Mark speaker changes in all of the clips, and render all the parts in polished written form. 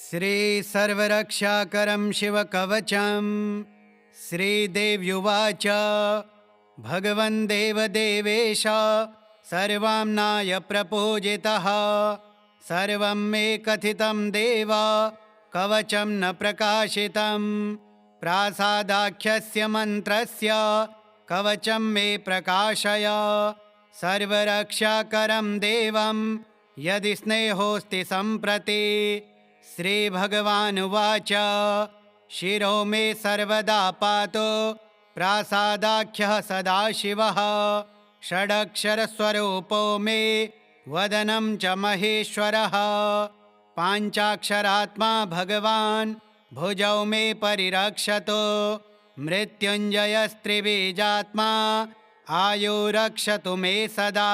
Speaker 1: श्री सर्वरक्षाकरं शिवकवचं श्रीदेव्युवाच भगवन् देवदेवेश सर्वाम्नाय प्रपूजितः सर्वं मे कथितं देव कवचं न प्रकाशितं प्रासादाख्यस्य मन्त्रस्य कवचं मे प्रकाशय सर्वरक्षाकरं देवं यदि स्नेहोऽस्ति सम्प्रति। श्रीभगवानुवाच शिरो मे सर्वदा पातो प्रासादाख्यः सदाशिवः षडक्षरस्वरूपो मे वदनं च महेश्वरः पाञ्चाक्षरात्मा भगवान् भुजौ मे परिरक्षतो मृत्युञ्जयस्त्रिबीजात्मा आयुरक्षतु मे सदा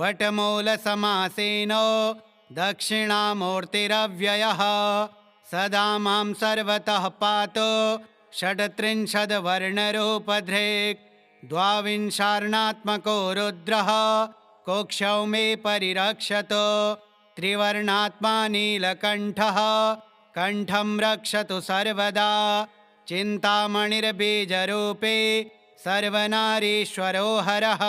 Speaker 1: वटमूलसमासेन दक्षिणामूर्तिरव्ययः सदा मां सर्वतः पातो षड्त्रिंशद्वर्णरूपधृक् द्वाविंशार्णात्मको रुद्रः कोक्षौ मे परिरक्षतो त्रिवर्णात्मा नीलकण्ठः कण्ठं रक्षतु सर्वदा चिन्तामणिर्बीजरूपे सर्वनारीश्वरो हरः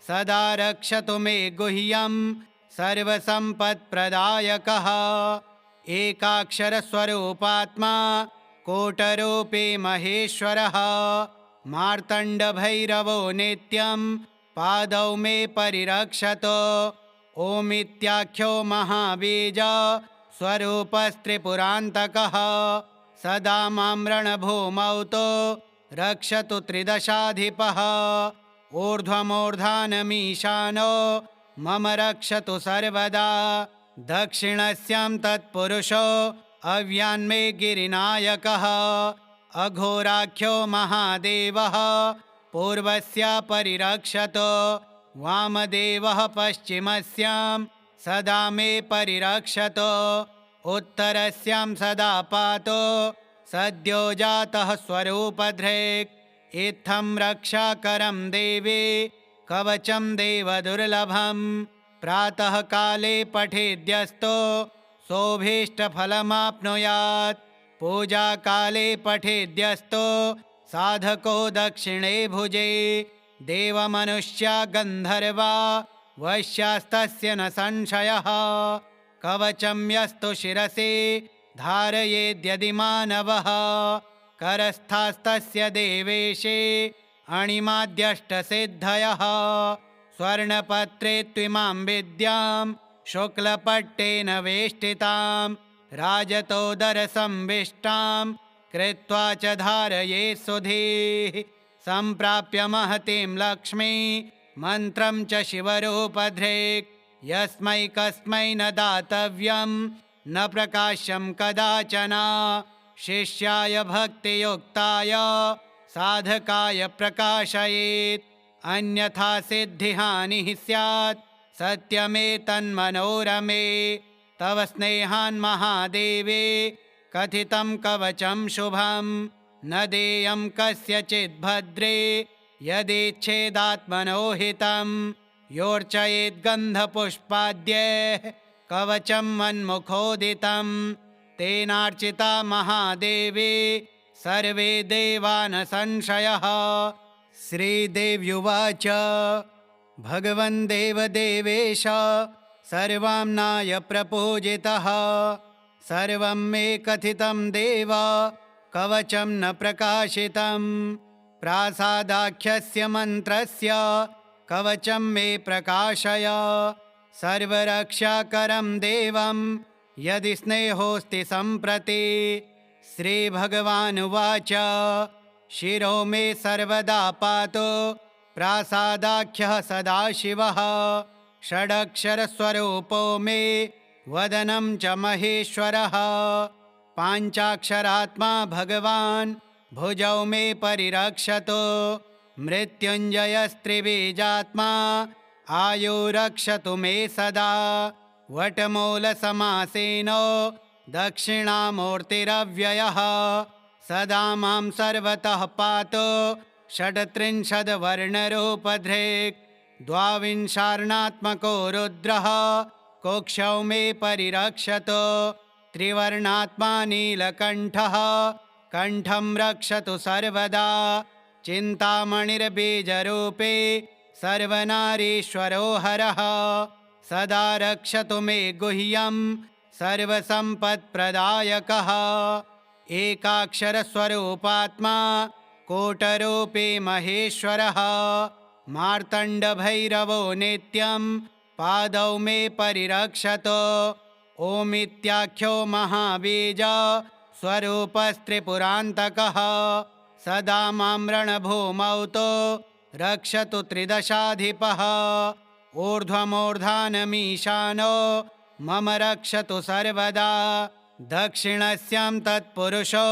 Speaker 1: सदा रक्षतु मे गुह्यं सर्वसम्पत्प्रदायकः एकाक्षरस्वरूपात्मा कोटरूपी महेश्वरः मार्तण्डभैरवो नित्यं पादौ मे परिरक्षतो ओमित्याख्यो महाबीज स्वरूपस्त्रिपुरान्तकः सदा मां रणभूमौ तो रक्षतु त्रिदशाधिपः ऊर्ध्वमूर्धानमीशानो मम रक्षतु सर्वदा दक्षिणस्यां तत्पुरुषो अव्यान्मे गिरिनायकः अघोराख्यो महादेवः पूर्वस्य परिरक्षतो वामदेवः पश्चिमस्यां सदा मे परिरक्षतो उत्तरस्यां सदा पातो सद्यो जातः स्वरूपधृक् इत्थं रक्षाकरं देवे कवचं देवदुर्लभं प्रातः काले पठेद्यस्तो सोऽभीष्टफलमाप्नुयात् पूजाकाले पठेद्यस्तो साधको दक्षिणे भुजे देवमनुष्या गन्धर्वा वैश्यास्तस्य न संशयः कवचं यस्तु शिरसि धारयेद्यदि मानवः करस्थास्तस्य देवेशे अणिमाद्यष्टसिद्धयः स्वर्णपत्रे त्विमां विद्यां शुक्लपट्टेन वेष्टितां राजतोदरसंविष्टां कृत्वा च धारये सुधीः सम्प्राप्य महतीं लक्ष्मी मन्त्रं च शिवरूपधृक् यस्मै कस्मै न दातव्यं न प्रकाश्यं कदाचन शिष्याय भक्तियुक्ताय साधकाय प्रकाशयेत् अन्यथा सिद्धिहानिः स्यात् सत्यमेतन्मनोरमे तव स्नेहान् महादेवे कथितं कवचं शुभं न देयं कस्यचिद् भद्रे यदीच्छेदात्मनो हितं योर्चयेद्गन्धपुष्पाद्यैः कवचं मन्मुखोदितं तेनार्चिता महादेवी सर्वे देवा न संशयः। श्रीदेव्युवाच भगवन् देवदेवेश सर्वाम्नाय प्रपूजितः सर्वं मे कथितं देव कवचं न प्रकाशितं प्रासादाख्यस्य मन्त्रस्य कवचं मे प्रकाशय सर्वरक्षाकरं देवं यदि स्नेहोऽस्ति सम्प्रति। श्रीभगवानुवाच शिरो मे सर्वदा पातो प्रासादाख्यः सदाशिवः षडक्षरस्वरूपो मे वदनं च महेश्वरः पाञ्चाक्षरात्मा भगवान् भुजौ मे परिरक्षतो मृत्युञ्जयस्त्रिबीजात्मा आयुरक्षतु मे सदा वटमूलसमासेन दक्षिणामूर्तिरव्ययः सदा मां सर्वतः पातो षड्त्रिंशद्वर्णरूपधृक् द्वाविंशार्णात्मको रुद्रः कोक्षौ मे परिरक्षतो त्रिवर्णात्मा नीलकण्ठः कण्ठं रक्षतु सर्वदा चिन्तामणिर्बीजरूपे सर्वनारीश्वरो हरः सदा रक्षतु मे गुह्यं सर्वसम्पत्प्रदायकः एकाक्षरस्वरूपात्मा कोटरूपी महेश्वरः मार्तण्डभैरवो नित्यं पादौ मे परिरक्षतो ओमित्याख्यो महाबीज स्वरूपस्त्रिपुरान्तकः सदा मां रणभूमौ तो रक्षतु त्रिदशाधिपः ऊर्ध्वमूर्धानमीशानो मम रक्षतु सर्वदा दक्षिणस्यां तत्पुरुषो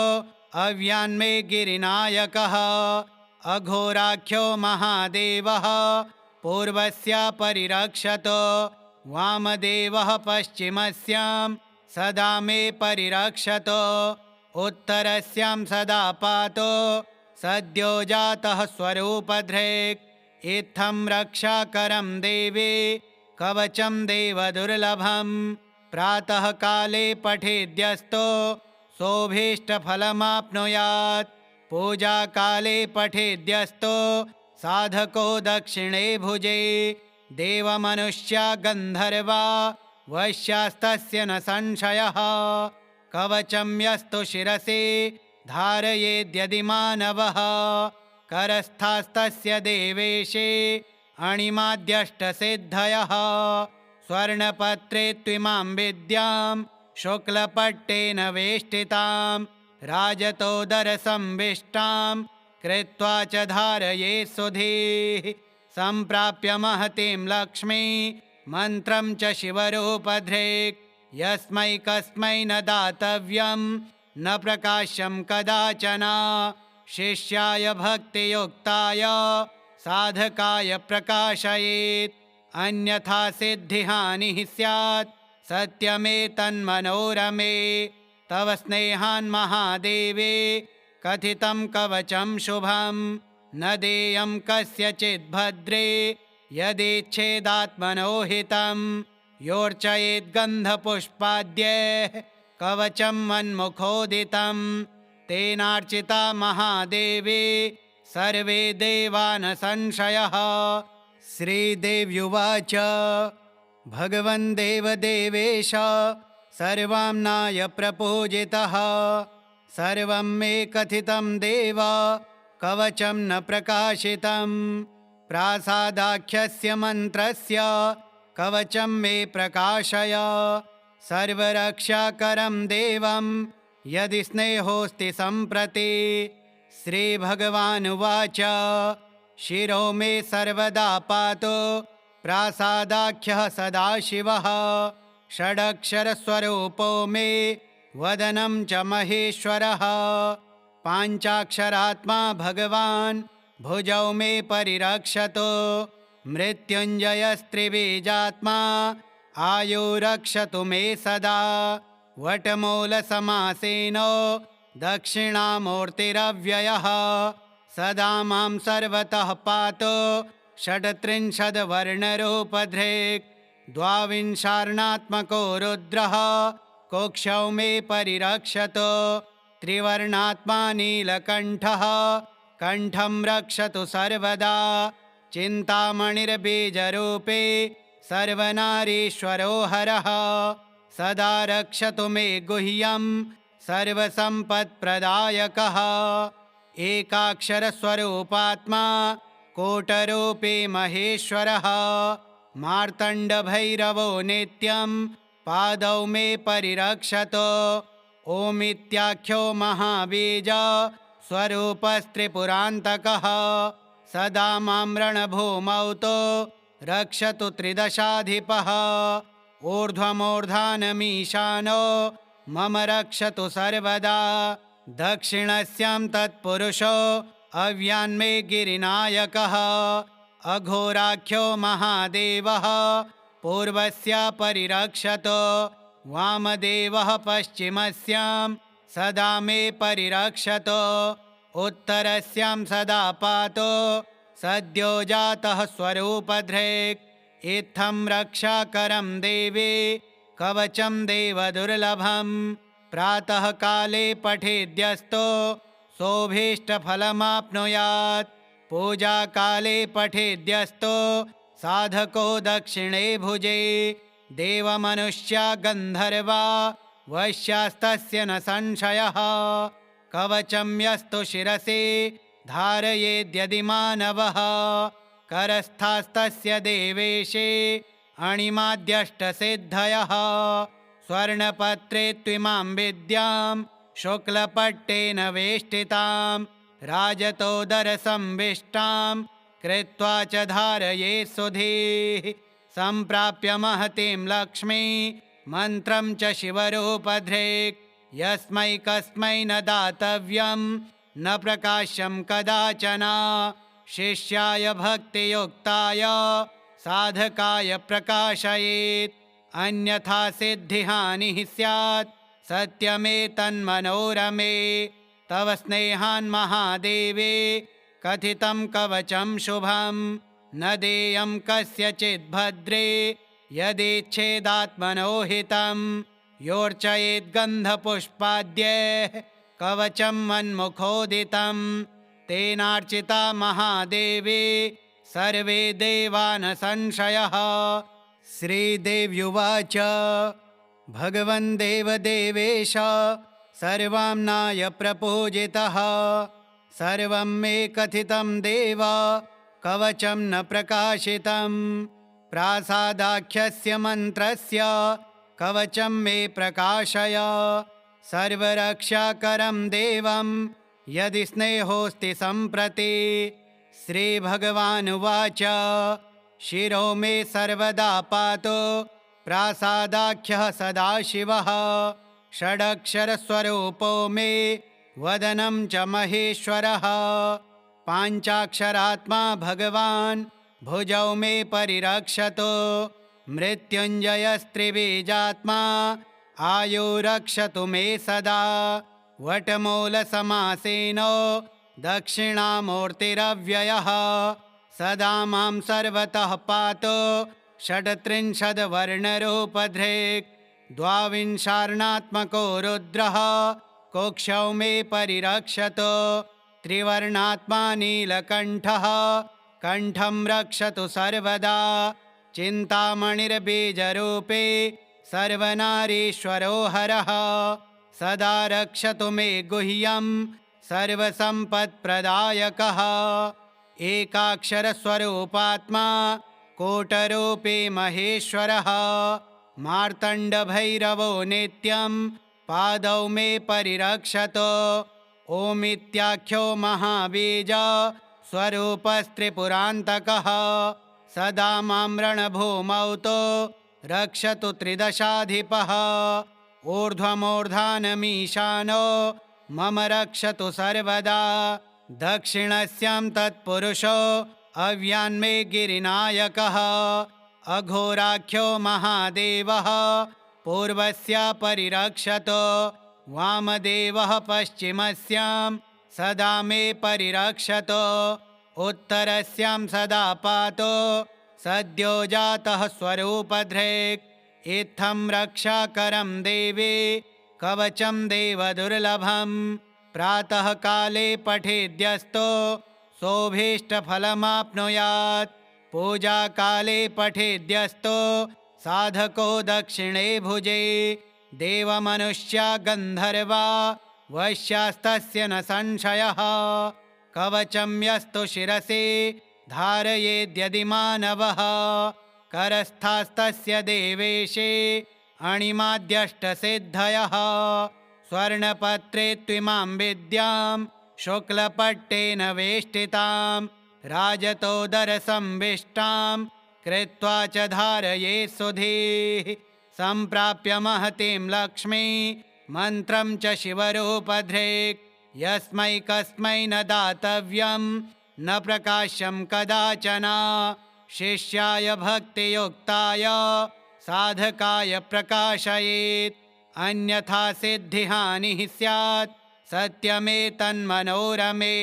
Speaker 1: अव्यान्मे गिरिनायकः अघोराख्यो महादेवः पूर्वस्य परिरक्षतो वामदेवः पश्चिमस्यां सदा मे परिरक्षतो उत्तरस्यां सदा पातो सद्यो जातः स्वरूपधृक् इत्थं रक्षाकरं देवी कवचं देवदुर्लभं प्रातः काले पठेद्यस्तो सोऽभीष्टफलमाप्नुयात् पूजाकाले पठेद्यस्तो साधको दक्षिणे भुजे देवमनुष्या गन्धर्वा वश्यास्तस्य न संशयः कवचं यस्तु शिरसि धारयेद्यदि मानवः करस्थास्तस्य देवेशे अणिमाद्यष्टसिद्धयः स्वर्णपत्रे त्विमां विद्यां शुक्लपट्टेन वेष्टितां राजतोदरसंविष्टां कृत्वा च धारये सुधीः सम्प्राप्य महतीं लक्ष्मी मन्त्रं च शिवरूपधृक् यस्मै कस्मै न दातव्यं न प्रकाश्यं कदाचन शिष्याय भक्तियुक्ताय साधकाय प्रकाशयेत् अन्यथा सिद्धिहानिः स्यात् सत्यमेतन्मनोरमे तव स्नेहान् महादेवे कथितं कवचं शुभं न देयं कस्यचिद् भद्रे यदेच्छेदात्मनो हितं योर्चयेद्गन्धपुष्पाद्यैः कवचं मन्मुखोदितं तेनार्चिता महादेवी सर्वे देवा न संशयः श्रीदेव्युवाच भगवन् देवदेवेश सर्वाम्नाय प्रपूजितः सर्वं मे कथितं देव कवचं न प्रकाशितं प्रासादाख्यस्य मन्त्रस्य कवचं मे प्रकाशय सर्वरक्षाकरं देवं यदि स्नेहोऽस्ति सम्प्रति श्रीभगवानुवाच शिरो मे सर्वदा पातो प्रासादाख्यः सदाशिवः षडक्षरस्वरूपो मे वदनं च महेश्वरः पाञ्चाक्षरात्मा भगवान् भुजौ मे परिरक्षतो मृत्युञ्जयस्त्रिबीजात्मा आयु रक्षतु मे सदा वटमूलसमासेनो दक्षिणामूर्तिरव्ययः सदा मां सर्वतः पातो षड्त्रिंशद्वर्णरूपधृक् द्वाविंशार्णात्मको रुद्रः कोक्षौ मे परिरक्षतो त्रिवर्णात्मा नीलकण्ठः कण्ठं रक्षतु सर्वदा चिन्तामणिर्बीजरूपे सर्वनारीश्वरो हरः सदा रक्षतु मे गुह्यं सर्वसम्पत्प्रदायकः एकाक्षरस्वरूपात्मा कोटरूपी महेश्वरः मार्तण्डभैरवो नित्यं पादौ मे परिरक्षतो ओमित्याख्यो महाबीज स्वरूपस्त्रिपुरान्तकः सदा मां रणभूमौ तो रक्षतु त्रिदशाधिपः ऊर्ध्वमूर्धानमीशानो मम रक्षतु सर्वदा दक्षिणस्यां तत्पुरुषो अव्यान्मे गिरिनायकः अघोराख्यो महादेवः पूर्वस्य परिरक्षतो वामदेवः पश्चिमस्यां सदा मे परिरक्षतो उत्तरस्यां सदा पातो सद्यो जातः स्वरूपधृक् इत्थं रक्षाकरं देवी कवचं देवदुर्लभं प्रातःकाले पठेद्यस्तो सोऽभीष्टफलमाप्नुयात् पूजाकाले पठेद्यस्तो साधको दक्षिणे भुजे देवमनुष्या गन्धर्वा वैश्यास्तस्य न संशयः कवचं यस्तु शिरसि धारयेद्यदि मानवः करस्थास्तस्य देवेशे अणिमाद्यष्टसिद्धयः स्वर्णपत्रे त्विमां विद्यां शुक्लपट्टेन वेष्टितां राजतोदरसंविष्टां कृत्वा च धारये सुधीः सम्प्राप्य महतीं लक्ष्मी मन्त्रं च शिवरूपधृक् यस्मै कस्मै न दातव्यं न प्रकाश्यं कदाचन शिष्याय भक्तियुक्ताय साधकाय प्रकाशयेत् अन्यथा सिद्धिहानिः स्यात् सत्यमेतन्मनोरमे तव स्नेहान् महादेवे कथितं कवचं शुभं न देयं कस्यचिद् भद्रे यदेच्छेदात्मनो हितं योर्चयेद्गन्धपुष्पाद्यैः कवचं मन्मुखोदितं तेनार्चिता महादेवी सर्वे देवा न संशयः। श्रीदेव्युवाच भगवन् देवदेवेश सर्वाम्नाय प्रपूजितः सर्वं मे कथितं देव कवचं न प्रकाशितं प्रासादाख्यस्य मन्त्रस्य कवचं मे प्रकाशय सर्वरक्षाकरं देवं यदि स्नेहोऽस्ति सम्प्रति। श्रीभगवानुवाच शिरो मे सर्वदा पातु प्रासादाख्यः सदाशिवः षडक्षरस्वरूपो मे वदनं च महेश्वरः पाञ्चाक्षरात्मा भगवान् भुजौ मे परिरक्षतु मृत्युञ्जयस्त्रिबीजात्मा आयुरक्षतु मे सदा वटमूलसमासेनो दक्षिणामूर्तिरव्ययः सदा मां सर्वतः पातु षट्त्रिंशद्वर्णरूपधृक् द्वाविंशार्णात्मको रुद्रः कोक्षौ मे परिरक्षतु त्रिवर्णात्मा नीलकण्ठः कण्ठं रक्षतु सर्वदा चिन्तामणिर्बीजरूपे सर्वनारीश्वरो हरः सदा रक्षतु मे गुह्यं सर्वसम्पत्प्रदायकः एकाक्षरस्वरूपात्मा कोटरूपे महेश्वरः मार्तण्डभैरवो नित्यं पादौ मे परिरक्षतु ओमित्याख्यो महाबीज स्वरूपस्त्रिपुरान्तकः सदा मां रणभूमौ तो रक्षतु त्रिदशाधिपः ऊर्ध्वमूर्धानमीशानो मम रक्षतु सर्वदा दक्षिणस्यां तत्पुरुषो अव्यान्मे गिरिनायकः अघोराख्यो महादेवः पूर्वस्या परिरक्षतु वामदेवः पश्चिमस्यां सदा मे परिरक्षतु उत्तरस्यां सदा पातु सद्यो जातः स्वरूपधृक् इत्थं रक्षाकरं देवी कवचं देवदुर्लभं प्रातःकाले पठेद्यस्तो सोऽभीष्टफलमाप्नुयात् पूजाकाले पठेद्यस्तो साधको दक्षिणे भुजे देवमनुष्या गन्धर्वा वैश्यास्तस्य न संशयः कवचं यस्तु शिरसि धारयेद्यदि मानवः करस्थास्तस्य देवेशे अणिमाद्यष्टसिद्धयः स्वर्णपत्रे त्विमां विद्यां शुक्लपट्टेन वेष्टितां राजतोदरसंविष्टां कृत्वा च धारये सुधीः सम्प्राप्य महतीं लक्ष्मी मन्त्रं च शिवरूपधृक् यस्मै कस्मै न दातव्यं न प्रकाश्यं कदाचन शिष्याय भक्तियुक्ताय साधकाय प्रकाशयेत् अन्यथा सिद्धिहानिः स्यात् सत्यमेतन्मनोरमे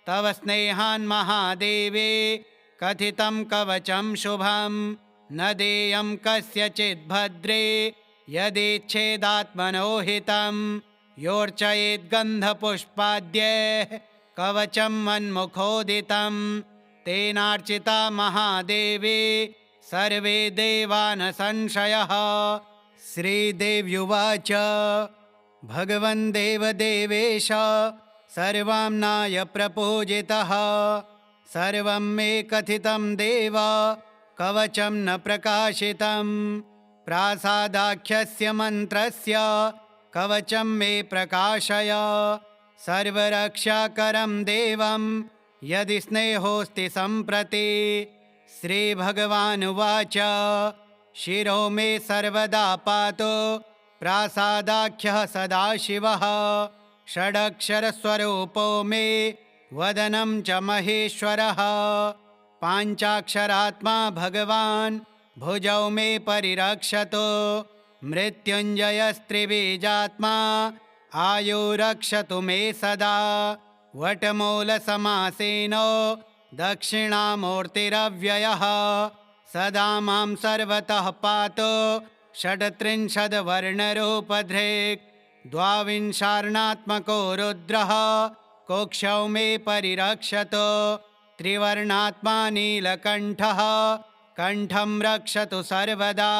Speaker 1: तव स्नेहान् महादेवे कथितं कवचं शुभं न देयं कस्यचिद् भद्रे यदिच्छेदात्मनो हितं योर्चयेद्गन्धपुष्पाद्यैः कवचं मन्मुखोदितं तेनार्चिता महादेवी सर्वे देवा न संशयः। श्रीदेव्युवाच भगवन् देवदेवेश सर्वाम्नाय प्रपूजितः सर्वं मे कथितं देव कवचं न प्रकाशितं प्रासादाख्यस्य मन्त्रस्य कवचं मे प्रकाशय सर्वरक्षाकरं देवं यदि स्नेहोऽस्ति सम्प्रति। श्रीभगवानुवाच शिरो मे सर्वदा पातु प्रासादाख्यः सदाशिवः षडक्षरस्वरूपो मे वदनं च महेश्वरः पाञ्चाक्षरात्मा भगवान् भुजौ मे परिरक्षतु मृत्युञ्जयस्त्रिबीजात्मा आयुरक्षतु मे सदा वटमूलसमासेनो दक्षिणामूर्तिरव्ययः सदा मां सर्वतः पातु षट्त्रिंशद्वर्णरूपधृक् द्वाविंशार्णात्मको रुद्रः कोक्षौ मे परिरक्षतु त्रिवर्णात्मा नीलकण्ठः कण्ठं रक्षतु सर्वदा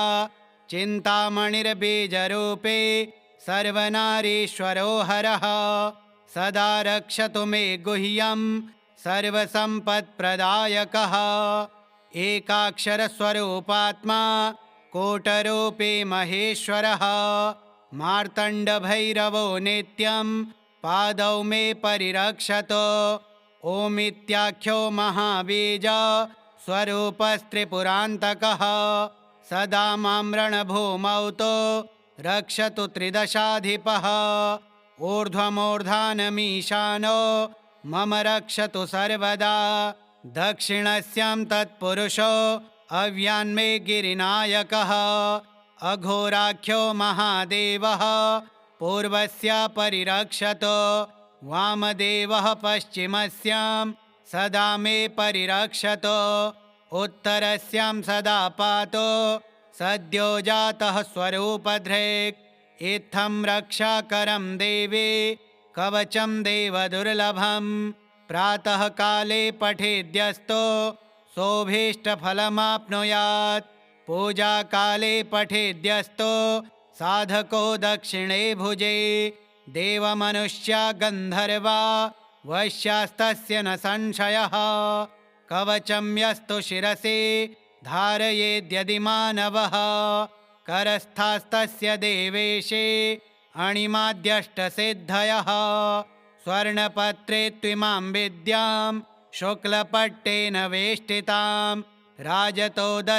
Speaker 1: चिन्तामणिर्बीजरूपे सर्वनारीश्वरो हरः सदा रक्षतु मे गुह्यं सर्वसम्पत्प्रदायकः एकाक्षरस्वरूपात्मा कोटरूपे महेश्वरः मार्तण्डभैरवो नित्यं पादौ मे परिरक्षतु ओमित्याख्यो महाबीज स्वरूपस्त्रिपुरान्तकः सदा मां रणभूमौ तो रक्षतु त्रिदशाधिपः ऊर्ध्वमूर्धानमीशानो मम रक्षतु सर्वदा दक्षिणस्यां तत्पुरुषो अव्यान्मे गिरिनायकः अघोराख्यो महादेवः पूर्वस्या परिरक्षतु वामदेवः पश्चिमस्यां सदा मे परिरक्षतु उत्तरस्यां सदा पातु सद्यो जातः स्वरूपधृक् इत्थं रक्षाकरं देवी कवचं देवदुर्लभं प्रातः काले पठेद्यस्तो सोऽभीष्टफलमाप्नुयात् पूजाकाले पठेद्यस्तो साधको दक्षिणे भुजे देवमनुष्या गन्धर्वा वैश्यास्तस्य न संशयः कवचं यस्तु शिरसि धारयेद्यदि मानवः करस्थास्तस्य देवेशे अणिमाद्यष्टसिद्धयः स्वर्णपत्रे त्विमां विद्यां शुक्लपट्टेन वेष्टितां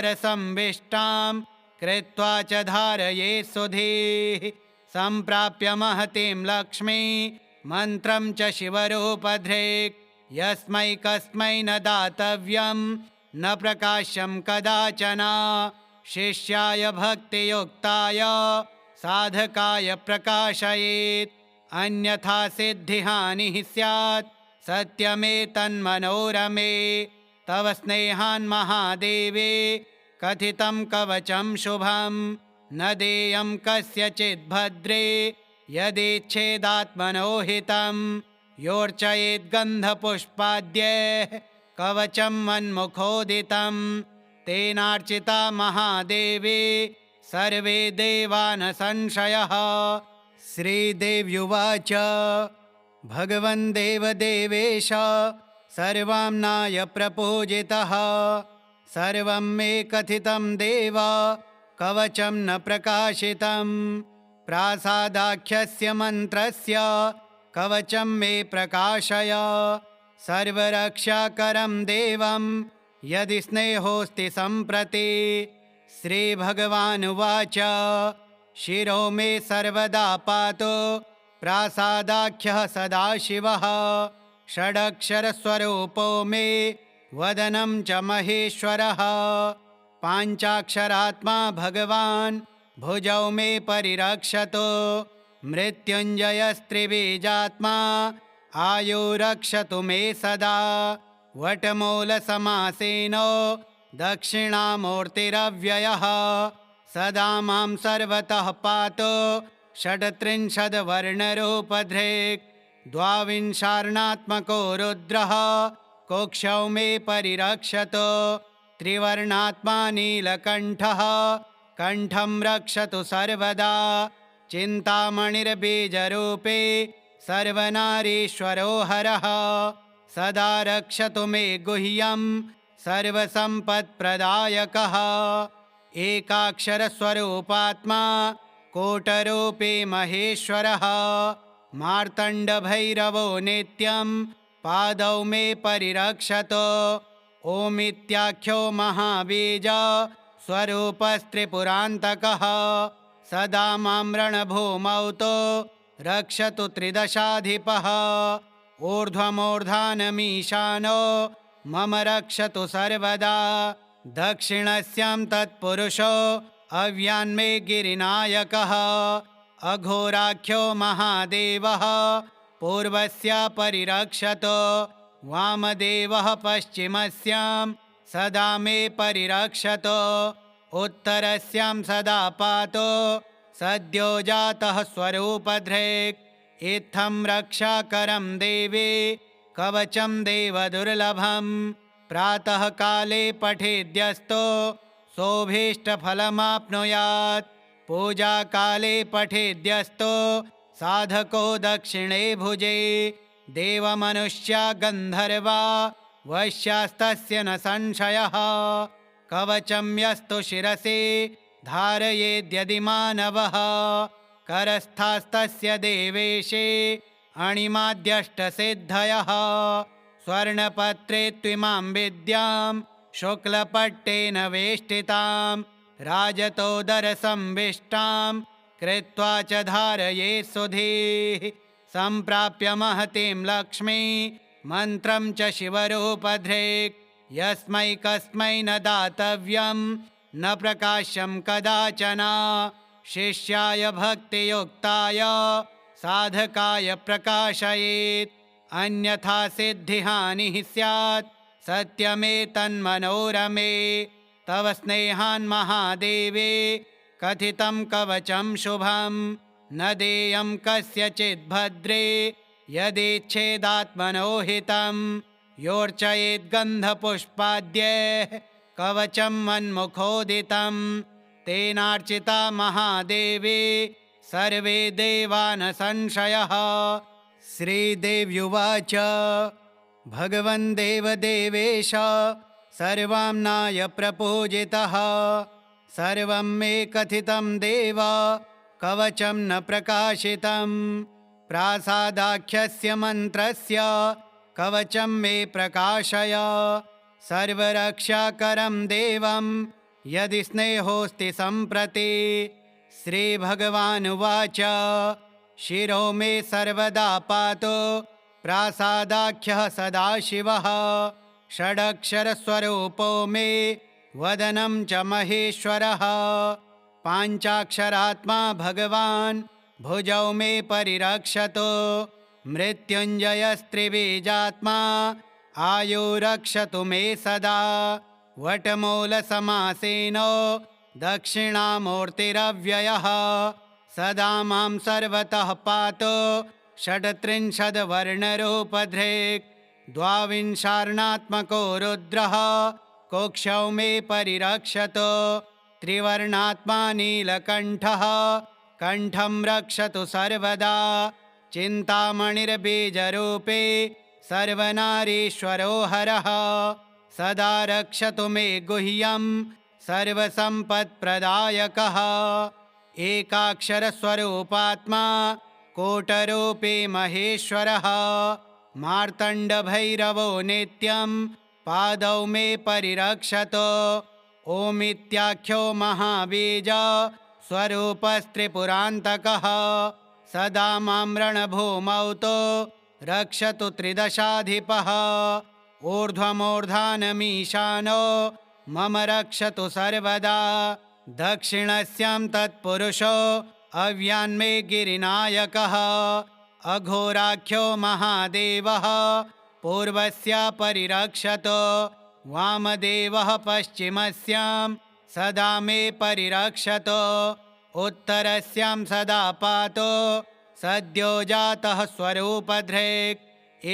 Speaker 1: राजतोदरसंविष्टां कृत्वा च धारये सुधीः सम्प्राप्य महतीं लक्ष्मी मन्त्रं च शिवरूपधृक् यस्मै कस्मै न दातव्यं न प्रकाश्यं कदाचन शिष्याय भक्तियुक्ताय साधकाय प्रकाशयेत् अन्यथा सिद्धिहानिः स्यात् सत्यमेतन्मनोरमे तव स्नेहान् महादेवे कथितं कवचं शुभं न देयं कस्यचित् भद्रे यदेच्छेदात्मनो हितं योर्चयेद्गन्धपुष्पाद्यैः कवचं मन्मुखोदितं तेनार्चिता महादेवी सर्वे देवा न संशयः। श्रीदेव्युवाच भगवन् देवदेवेश सर्वाम्नाय प्रपूजितः सर्वं मे कथितं देव कवचं न प्रकाशितं प्रासादाख्यस्य मन्त्रस्य कवचं मे प्रकाशय सर्वरक्षाकरं देवं यदि स्नेहोऽस्ति सम्प्रति। श्रीभगवानुवाच शिरो मे सर्वदा पातु प्रासादाख्यः सदाशिवः षडक्षरस्वरूपो मे वदनं च महेश्वरः पाञ्चाक्षरात्मा भगवान् भुजौ मे परिरक्षतु मृत्युञ्जयस्त्रिबीजात्मा आयुरक्षतु मे सदा वटमूलसमासेनो दक्षिणामूर्तिरव्ययः सदा मां सर्वतः पातो षड्त्रिंशद्वर्णरूपधृक् द्वाविंशार्णात्मको रुद्रः कोक्षौ मे परिरक्षतो त्रिवर्णात्मा नीलकण्ठः कण्ठं रक्षतु सर्वदा चिन्तामणिर्बीजरूपे सर्वनारीश्वरो हरः सदा रक्षतु मे गुह्यं सर्वसम्पत्प्रदायकः एकाक्षरस्वरूपात्मा कोटरूपे महेश्वरः मार्तण्डभैरवो नित्यं पादौ मे परिरक्षतो ओमित्याख्यो महाबीज स्वरूपस्त्रिपुरान्तकः सदा मां रणभूमौ तो रक्षतु त्रिदशाधिपः ऊर्ध्वमूर्धानमीशानो मम रक्षतु सर्वदा दक्षिणस्यां तत्पुरुषो अव्यान्मे गिरिनायकः अघोराख्यो महादेवः पूर्वस्य परिरक्षतो वामदेवः पश्चिमस्यां सदा मे परिरक्षतो उत्तरस्यां सदा पातो सद्यो जातः स्वरूपधृक् इत्थं रक्षाकरं देवी कवचं देवदुर्लभं प्रातः काले पठेद्यस्तो सोऽभीष्टफलमाप्नुयात् पूजाकाले पठेद्यस्तो साधको दक्षिणे भुजे देवमनुष्या गन्धर्वा वश्यास्तस्य न संशयः कवचं यस्तु शिरसि धारयेद्यदि मानवः करस्थास्तस्य देवेशे अणिमाद्यष्टसिद्धयः स्वर्णपत्रे त्विमां विद्यां शुक्लपट्टेन वेष्टितां राजतोदरसंविष्टां कृत्वा च धारये सुधीः सम्प्राप्य महतीं लक्ष्मी मन्त्रं च शिवरूपधृक् यस्मै कस्मै न दातव्यं न प्रकाश्यं कदाचन शिष्याय भक्तियुक्ताय साधकाय प्रकाशयेत् अन्यथा सिद्धिहानिः स्यात् सत्यमेतन्मनोरमे तव स्नेहान् महादेवे कथितं कवचं शुभं न देयं कस्यचित् भद्रे यदेच्छेदात्मनो हितं योर्चयेद्गन्धपुष्पाद्यैः कवचं मन्मुखोदितं तेनार्चिता महादेवी सर्वे देवा न संशयः श्रीदेव्युवाच भगवन् देवदेवेश सर्वाम्नाय प्रपूजितः सर्वं मे कथितं देव कवचं न प्रकाशितं प्रासादाख्यस्य मन्त्रस्य कवचं मे प्रकाशय सर्वरक्षाकरं देवं यदि स्नेहोऽस्ति सम्प्रति श्रीभगवानुवाच शिरो मे सर्वदा पातो प्रासादाख्यः सदाशिवः षडक्षरस्वरूपो मे वदनं च महेश्वरः पाञ्चाक्षरात्मा भगवान् भुजौ मे परिरक्षतो मृत्युञ्जयस्त्रिबीजात्मा आयुरक्षतु मे सदा वटमूलसमासेनो दक्षिणामूर्तिरव्ययः सदा मां सर्वतः पातो षड्त्रिंशद्वर्णरूपधृक् द्वाविंशार्णात्मको रुद्रः कोक्षौ मे परिरक्षतो त्रिवर्णात्मा नीलकण्ठः कण्ठं रक्षतु सर्वदा चिन्तामणिर्बीजरूपे सर्वनारीश्वरो हरः सदा रक्षतु मे गुह्यं सर्वसम्पत्प्रदायकः एकाक्षरस्वरूपात्मा कोटरूपे महेश्वरः मार्तण्डभैरवो नित्यं पादौ मे परिरक्षतो ओमित्याख्यो महाबीज स्वरूपस्त्रिपुरान्तकः सदा मां रणभूमौ तो रक्षतु त्रिदशाधिपः ऊर्ध्वमूर्धानमीशानो मम रक्षतु सर्वदा दक्षिणस्यां तत्पुरुषो अव्यान्मे गिरिनायकः अघोराख्यो महादेवः पूर्वस्य परिरक्षतो वामदेवः पश्चिमस्यां सदा मे परिरक्षतो उत्तरस्यां सदा पातो सद्यो जातः स्वरूपधृक्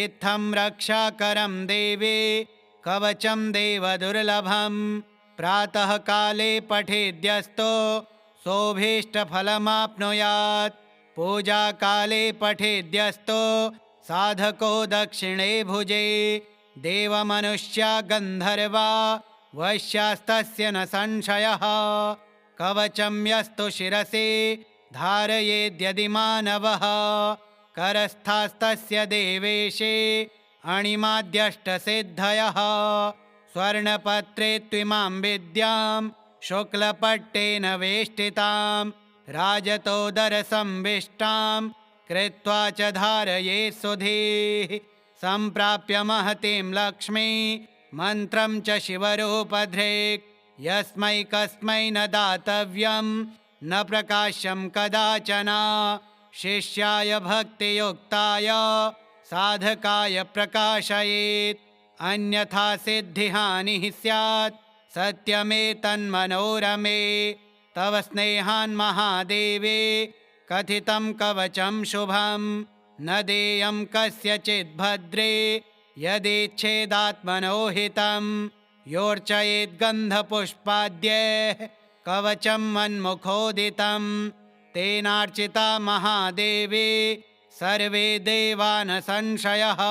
Speaker 1: इत्थं रक्षाकरं देवी कवचं देवदुर्लभं प्रातः काले पठेद्यस्तो सोऽभीष्टफलमाप्नुयात् पूजाकाले पठेद्यस्तो साधको दक्षिणे भुजे देवमनुष्या गन्धर्वा वैश्यास्तस्य न संशयः कवचं यस्तु शिरसि धारयेद्यदि मानवः करस्थास्तस्य देवेशे अणिमाद्यष्टसिद्धयः स्वर्णपत्रे त्विमां विद्यां शुक्लपट्टेन वेष्टितां राजतोदरसंविष्टां कृत्वा च धारये सुधीः सम्प्राप्य महतीं लक्ष्मी मन्त्रं च शिवरूपधृक् यस्मै कस्मै न दातव्यं न प्रकाश्यं कदाचन शिष्याय भक्तियुक्ताय साधकाय प्रकाशयेत् अन्यथा सिद्धिहानिः स्यात् सत्यमेतन्मनोरमे तव स्नेहान् महादेवे कथितं कवचं शुभं न देयं कस्यचिद् भद्रे यदेच्छेदात्मनो हितं योर्चयेद्गन्धपुष्पाद्यैः कवचं मन्मुखोदितं तेनार्चिता महादेवी सर्वे देवा न संशयः।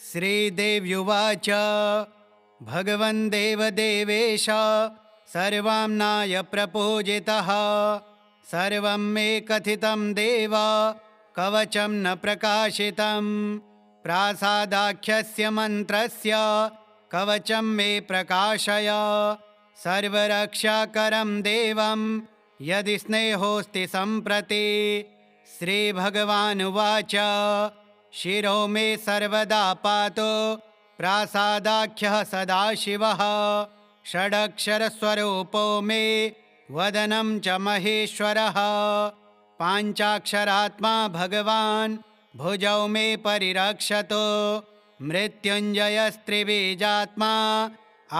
Speaker 1: श्रीदेव्युवाच भगवन् देवदेवेश सर्वाम्नाय प्रपूजितः सर्वं मे कथितं देव कवचं न प्रकाशितं प्रासादाख्यस्य मन्त्रस्य कवचं मे प्रकाशय सर्वरक्षाकरं देवं यदि स्नेहोऽस्ति सम्प्रति। श्रीभगवानुवाच शिरो मे सर्वदा पातु प्रासादाख्यः सदाशिवः षडक्षरस्वरूपो मे वदनं च महेश्वरः पाञ्चाक्षरात्मा भगवान् भुजौ मे परिरक्षतु मृत्युञ्जयस्त्रिबीजात्मा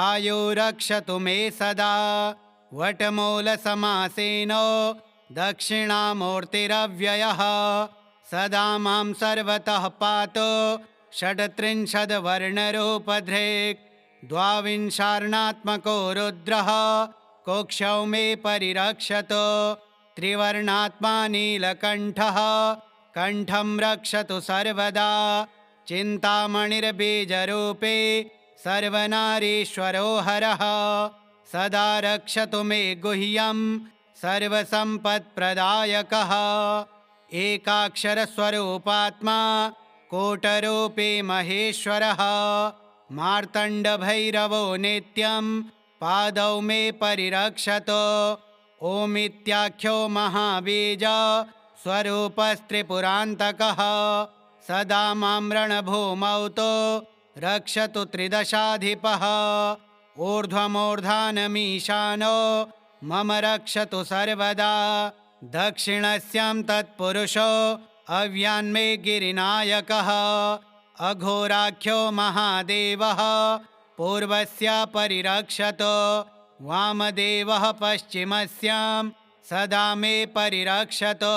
Speaker 1: आयुरक्षतु मे सदा वटमूलसमासेनो दक्षिणामूर्तिरव्ययः सदा मां सर्वतः पातु षट्त्रिंशद्वर्णरूपधृक् द्वाविंशार्णात्मको रुद्रः कुक्षौ मे परिरक्षतु त्रिवर्णात्मा नीलकण्ठः कण्ठं रक्षतु सर्वदा चिन्तामणिर्बीजरूपे सर्वनारीश्वरो हरः सदा रक्षतु मे गुह्यं सर्वसम्पत्प्रदायकः एकाक्षरस्वरूपात्मा कोटरूपी महेश्वरः मार्तण्डभैरवो नित्यं पादौ मे परिरक्षतु ओमित्याख्यो महाबीज स्वरूपस्त्रिपुरान्तकः सदा मां रणभूमौ तु रक्षतु त्रिदशाधिपः ऊर्ध्वमूर्धानमीशानो मम रक्षतु सर्वदा दक्षिणस्यां तत्पुरुषो अव्यान्मे गिरिनायकः अघोराख्यो महादेवः पूर्वस्या परिरक्षतो वामदेवः पश्चिमस्यां सदा मे परिरक्षतो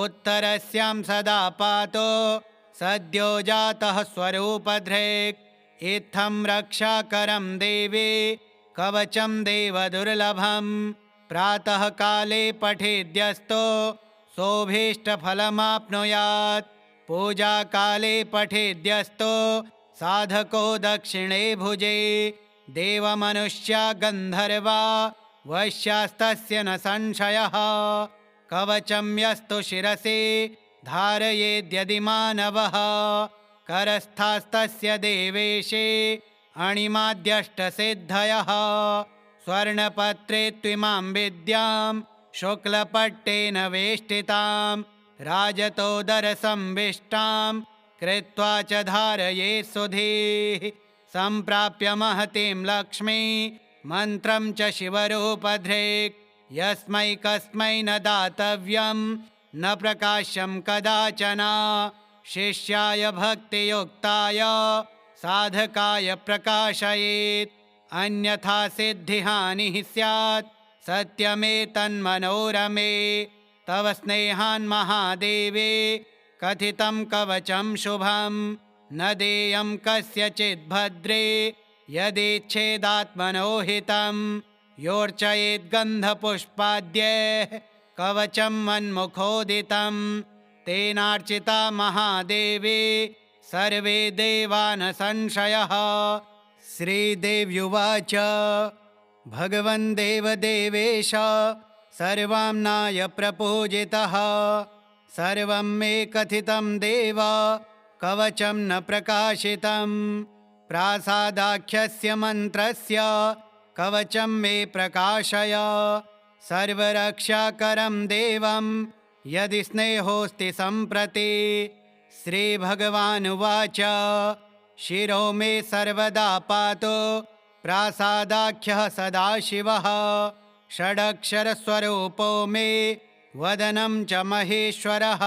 Speaker 1: उत्तरस्यां सदा पातो सद्यो जातः स्वरूपधृक् इत्थं रक्षाकरं देवी कवचं देवदुर्लभं प्रातः काले पठेद्यस्तो सोऽभीष्टफलमाप्नुयात् पूजाकाले पठेद्यस्तो साधको दक्षिणे भुजे देवमनुष्या गन्धर्वा वैश्यास्तस्य न संशयः कवचं यस्तु शिरसि धारयेद्यदि मानवः करस्थास्तस्य देवेशे अणिमाद्यष्टसिद्धयः स्वर्णपत्रे त्विमां विद्यां शुक्लपट्टेन वेष्टितां राजतोदरसंविष्टां कृत्वा च धारये सुधीः सम्प्राप्य महतीं लक्ष्मी मन्त्रं च शिवरूपधृक् यस्मै कस्मै न दातव्यं न प्रकाश्यं कदाचन शिष्याय भक्तियुक्ताय साधकाय प्रकाशयेत् अन्यथा सिद्धिहानिः स्यात् सत्यमेतन्मनोरमे तव स्नेहान् महादेवे कथितं कवचं शुभं न देयं कस्यचिद् भद्रे यदेच्छेदात्मनो हितं योर्चयेद्गन्धपुष्पाद्यैः कवचं मन्मुखोदितं तेनार्चिता महादेवी सर्वे देवा न संशयः। श्रीदेव्युवाच भगवन् देवदेवेश सर्वाम्नाय प्रपूजितः सर्वं मे कथितं देव कवचं न प्रकाशितं प्रासादाख्यस्य मन्त्रस्य कवचं मे प्रकाशय सर्वरक्षाकरं देवं यदि स्नेहोऽस्ति सम्प्रति। श्रीभगवानुवाच शिरो मे सर्वदा पातु प्रासादाख्यः सदाशिवः षडक्षरस्वरूपो मे वदनं च महेश्वरः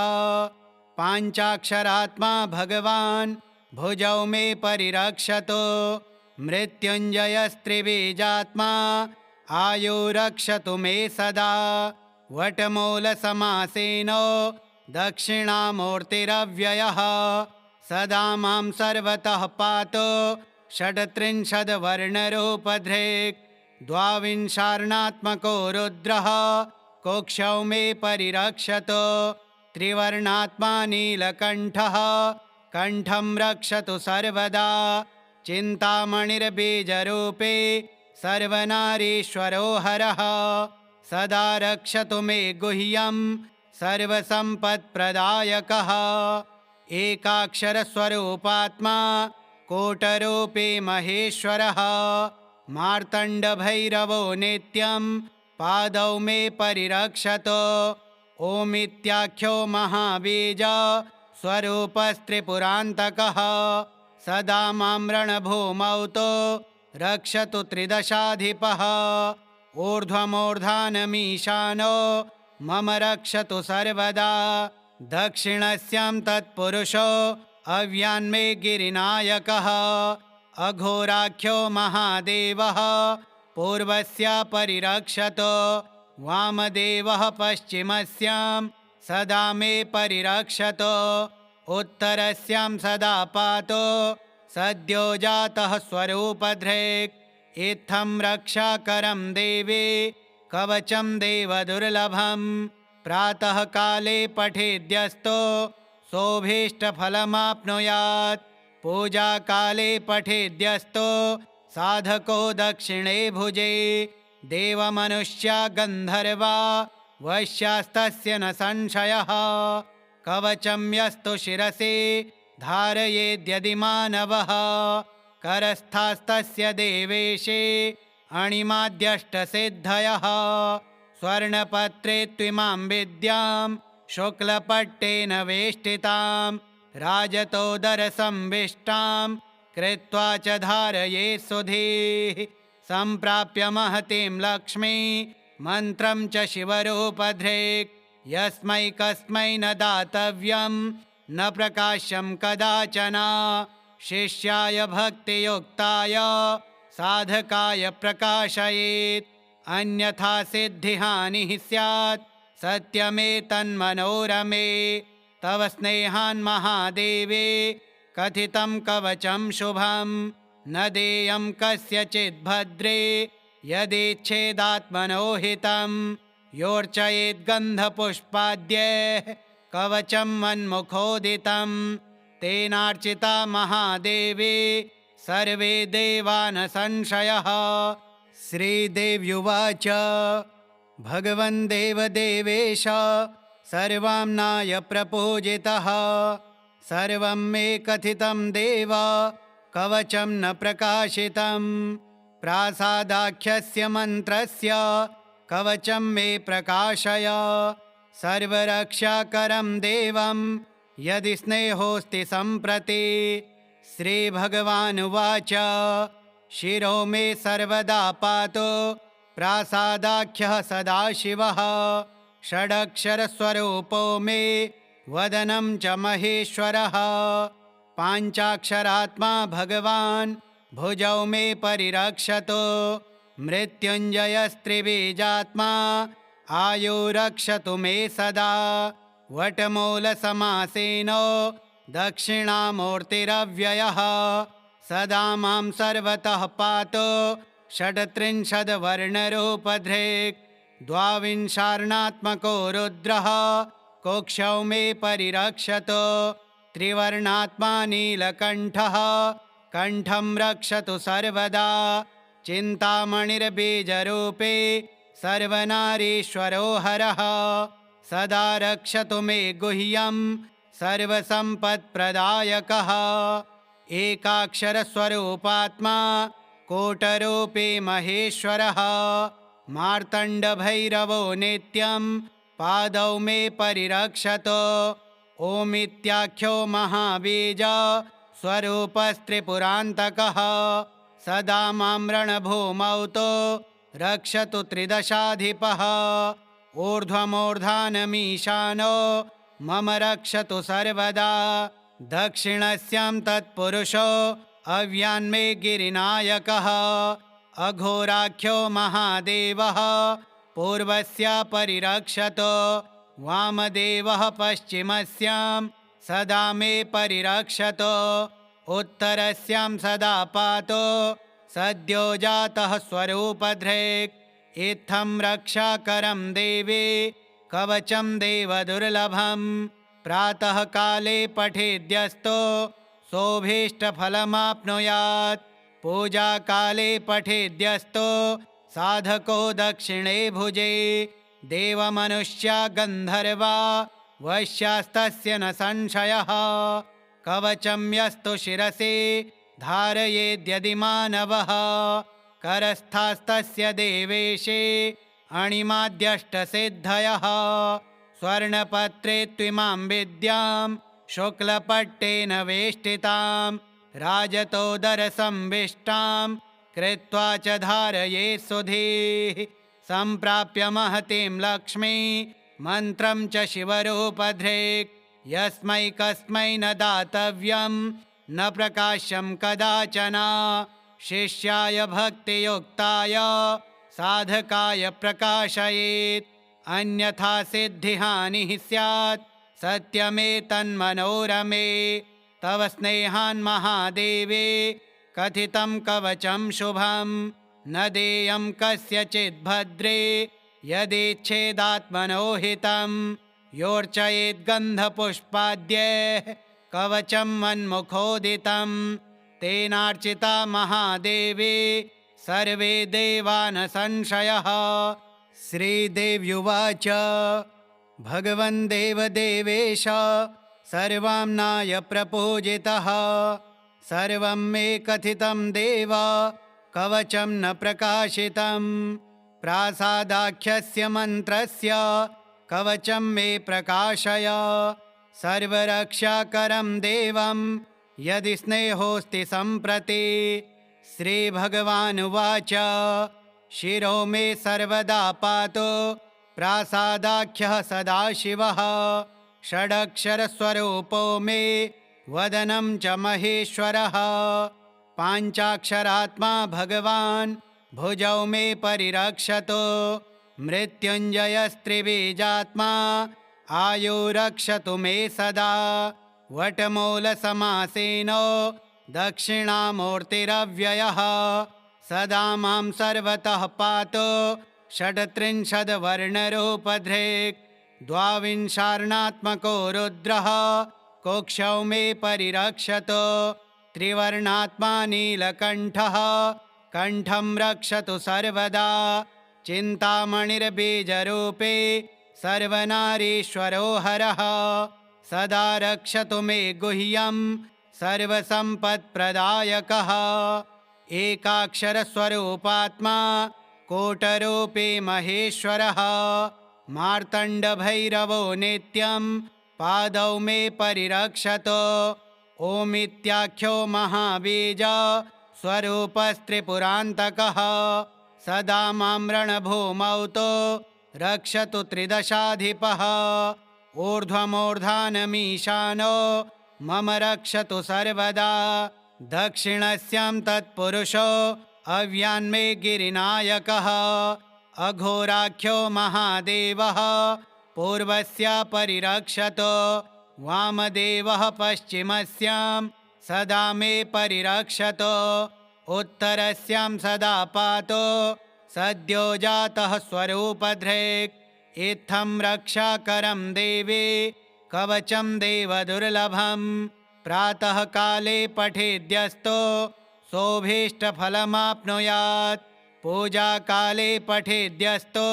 Speaker 1: पाञ्चाक्षरात्मा भगवान् भुजौ मे परिरक्षतु मृत्युञ्जयस्त्रिबीजात्मा आयुरक्षतु मे सदा वटमूलसमासेन दक्षिणामूर्तिरव्ययः सदा मां सर्वतः पातु षट्त्रिंशद्वर्णरूपधृक् द्वाविंशार्णात्मको रुद्रः कोक्षौ मे परिरक्षतु त्रिवर्णात्मा नीलकण्ठः कण्ठं रक्षतु सर्वदा चिन्तामणिर्बीजरूपे सर्वनारीश्वरो हरः सदा रक्षतु मे गुह्यं सर्वसम्पत्प्रदायकः एकाक्षरस्वरूपात्मा कोटरूपी महेश्वरः मार्तण्डभैरवो नित्यं पादौ मे परिरक्षतु ओमित्याख्यो महाबीज स्वरूपस्त्रिपुरान्तकः सदा मां रणभूमौ तु रक्षतु त्रिदशाधिपः ऊर्ध्वमूर्धानमीशानो मम रक्षतु सर्वदा दक्षिणस्यां तत्पुरुषो अव्यान्मे गिरिनायकः अघोराख्यो महादेवः पूर्वस्य परिरक्षतु वामदेवः पश्चिमस्यां सदा मे परिरक्षतु उत्तरस्यां सदा पातु सद्यो जातः स्वरूपधृक् इत्थं रक्षाकरं देवी कवचं देवदुर्लभं प्रातः काले पठेद्यस्तो सोऽभीष्टफलमाप्नुयात् पूजाकाले पठेद्यस्तो साधको दक्षिणे भुजे देवमनुष्या गन्धर्वा वैश्यास्तस्य न संशयः कवचं यस्तु शिरसि धारयेद्यदि मानवः करस्थास्तस्य देवेशे अणिमाद्यष्टसिद्धयः स्वर्णपत्रे त्विमां विद्यां शुक्लपट्टेन वेष्टितां राजतोदरसंविष्टां कृत्वा च धारये सुधीः सम्प्राप्य महतीं लक्ष्मी मन्त्रं च शिवरूपधृक् यस्मै कस्मै न दातव्यं न प्रकाश्यं कदाचन शिष्याय भक्तियुक्ताय साधकाय प्रकाशयेत् अन्यथा सिद्धिहानिः स्यात् सत्यमेतन्मनोरमे तव स्नेहान् महादेवे कथितं कवचं शुभं न देयं कस्यचिद् भद्रे यदेच्छेदात्मनो हितं योर्चयेद्गन्धपुष्पाद्यैः कवचं मन्मुखोदितं तेनार्चिता महादेवी सर्वे देवा न संशयः। श्रीदेव्युवाच भगवन् देवदेवेश सर्वाम्नाय प्रपूजितः सर्वं मे कथितं देव कवचं न प्रकाशितं प्रासादाख्यस्य मन्त्रस्य कवचं मे प्रकाशय सर्वरक्षाकरं देवं यदि स्नेहोऽस्ति सम्प्रति। श्रीभगवानुवाच शिरो मे सर्वदा पातु प्रासादाख्यः सदाशिवः षडक्षरस्वरूपो मे वदनं च महेश्वरः पाञ्चाक्षरात्मा भगवान् भुजौ मे परिरक्षतु मृत्युञ्जयस्त्रिबीजात्मा आयुरक्षतु मे सदा वटमूलसमासेनो दक्षिणामूर्तिरव्ययः सदा मां सर्वतः पातु षट्त्रिंशद्वर्णरूपधृक् द्वाविंशार्णात्मको रुद्रः कुक्षौ मे परिरक्षतु त्रिवर्णात्मा नीलकण्ठः कण्ठं रक्षतु सर्वदा चिन्तामणिर्बीजरूपे सर्वनारीश्वरो हरः सदा रक्षतु मे गुह्यं सर्वसम्पत्प्रदायकः एकाक्षरस्वरूपात्मा कोटरूपी महेश्वरः मार्तण्डभैरवो नित्यं पादौ मे परिरक्षतु ओमित्याख्यो महाबीज स्वरूपस्त्रिपुरान्तकः सदा मां रणभूमौ तु रक्षतु त्रिदशाधिपः ऊर्ध्वमूर्धानमीशानो मम रक्षतु सर्वदा दक्षिणस्यां तत्पुरुषो अव्यान्मे गिरिनायकः अघोराख्यो महादेवः पूर्वस्य परिरक्षतु वामदेवः पश्चिमस्यां सदा मे परिरक्षतु उत्तरस्यां सदा पातु सद्यो जातः स्वरूपधृक् इत्थं रक्षाकरं देवी कवचं देवदुर्लभं प्रातः काले पठेद्यस्तो सोऽभीष्टफलमाप्नुयात् पूजाकाले पठेद्यस्तो साधको दक्षिणे भुजे देवमनुष्या गन्धर्वा वैश्यास्तस्य न संशयः कवचं यस्तु शिरसि धारयेद्यदि मानवः करस्थास्तस्य देवेशे अणिमाद्यष्टसिद्धयः स्वर्णपत्रे त्विमां विद्यां शुक्लपट्टेन वेष्टितां राजतोदरसंविष्टां कृत्वा च धारये सुधीः सम्प्राप्य महतीं लक्ष्मी मन्त्रं च शिवरूपधृक् यस्मै कस्मै न दातव्यं न प्रकाश्यं कदाचन शिष्याय भक्तियुक्ताय साधकाय प्रकाशयेत् अन्यथा सिद्धिहानिः स्यात् सत्यमेतन्मनोरमे तव स्नेहान् महादेवे कथितं कवचं शुभं न देयं कस्यचिद् भद्रे यदेच्छेदात्मनो हितं योर्चयेद्गन्धपुष्पाद्यैः कवचं मन्मुखोदितं तेनार्चिता महादेवी सर्वे देवा न संशयः श्रीदेव्युवाच भगवन् देवदेवेश सर्वाम्नाय प्रपूजितः सर्वं मे कथितं देव कवचं न प्रकाशितं प्रासादाख्यस्य मन्त्रस्य कवचं मे प्रकाशय सर्वरक्षाकरं देवं यदि स्नेहोऽस्ति सम्प्रति श्रीभगवानुवाच शिरो मे सर्वदा पातु प्रासादाख्यः सदाशिवः षडक्षरस्वरूपो मे वदनं च महेश्वरः पाञ्चाक्षरात्मा भगवान् भुजौ मे परिरक्षतु मृत्युञ्जयस्त्रिबीजात्मा आयुरक्षतु मे सदा वटमूलसमासेनो दक्षिणामूर्तिरव्ययः सदा मां सर्वतः पातु षट्त्रिंशद्वर्णरूपधृक् द्वाविंशार्णात्मको रुद्रः कुक्षौ मे परिरक्षतु त्रिवर्णात्मा नीलकण्ठः कण्ठं रक्षतु सर्वदा चिन्तामणिर्बीजरूपे सर्वनारीश्वरो हरः सदा रक्षतु मे गुह्यं सर्वसम्पत्प्रदायकः एकाक्षरस्वरूपात्मा कोटरूपी महेश्वरः मार्तण्डभैरवो नित्यं पादौ मे परिरक्षतु ओमित्याख्यो महाबीज स्वरूपस्त्रिपुरान्तकः सदा मां रणभूमौ तु रक्षतु त्रिदशाधिपः ऊर्ध्वमूर्धानमीशानो मम रक्षतु सर्वदा दक्षिणस्यां तत्पुरुषो अव्यान्मे गिरिनायकः अघोराख्यो महादेवः पूर्वस्य परिरक्षतो वामदेवः पश्चिमस्यां सदा मे परिरक्षतो उत्तरस्यां सदा पातो सद्यो जातः स्वरूपधृक् इत्थं रक्षाकरं देवे कवचं देवदुर्लभं प्रातः काले पठेद्यस्तो सोऽभीष्टफलमाप्नुयात् पूजाकाले पठेद्यस्तो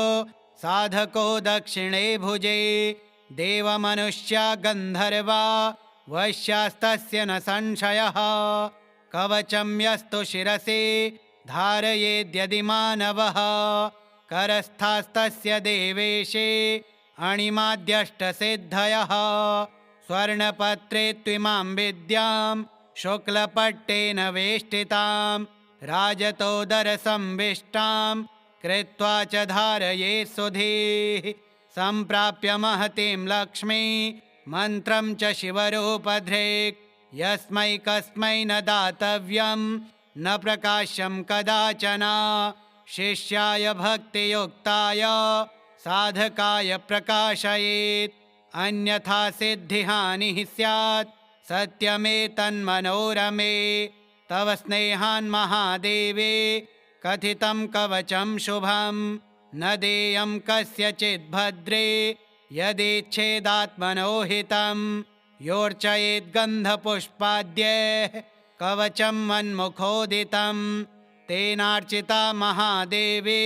Speaker 1: साधको दक्षिणे भुजे देवमनुष्या गन्धर्वा वैश्यास्तस्य न संशयः कवचं यस्तु शिरसि धारयेद्यदि मानवः करस्थास्तस्य देवेशे अणिमाद्यष्टसिद्धयः स्वर्णपत्रे त्विमां विद्यां शुक्लपट्टेन वेष्टितां राजतोदरसंविष्टां कृत्वा च धारये सुधीः सम्प्राप्य महतीं लक्ष्मी मन्त्रं च शिवरूपधृक् यस्मै कस्मै न दातव्यं न प्रकाश्यं कदाचन शिष्याय भक्तियुक्ताय साधकाय प्रकाशयेत् अन्यथा सिद्धिहानिः स्यात् सत्यमेतन्मनोरमे तव स्नेहान् महादेवे कथितं कवचं शुभं न देयं कस्यचिद् भद्रे यदेच्छेदात्मनो हितं योर्चयेद्गन्धपुष्पाद्यैः कवचं मन्मुखोदितं तेनार्चिता महादेवी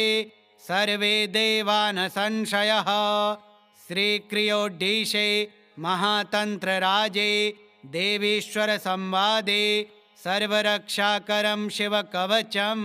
Speaker 1: सर्वे देवा न संशयः श्रीक्रियोड्डीशे महातन्त्रराजे देवीश्वर संवादे सर्वरक्षाकरं शिवकवचम्।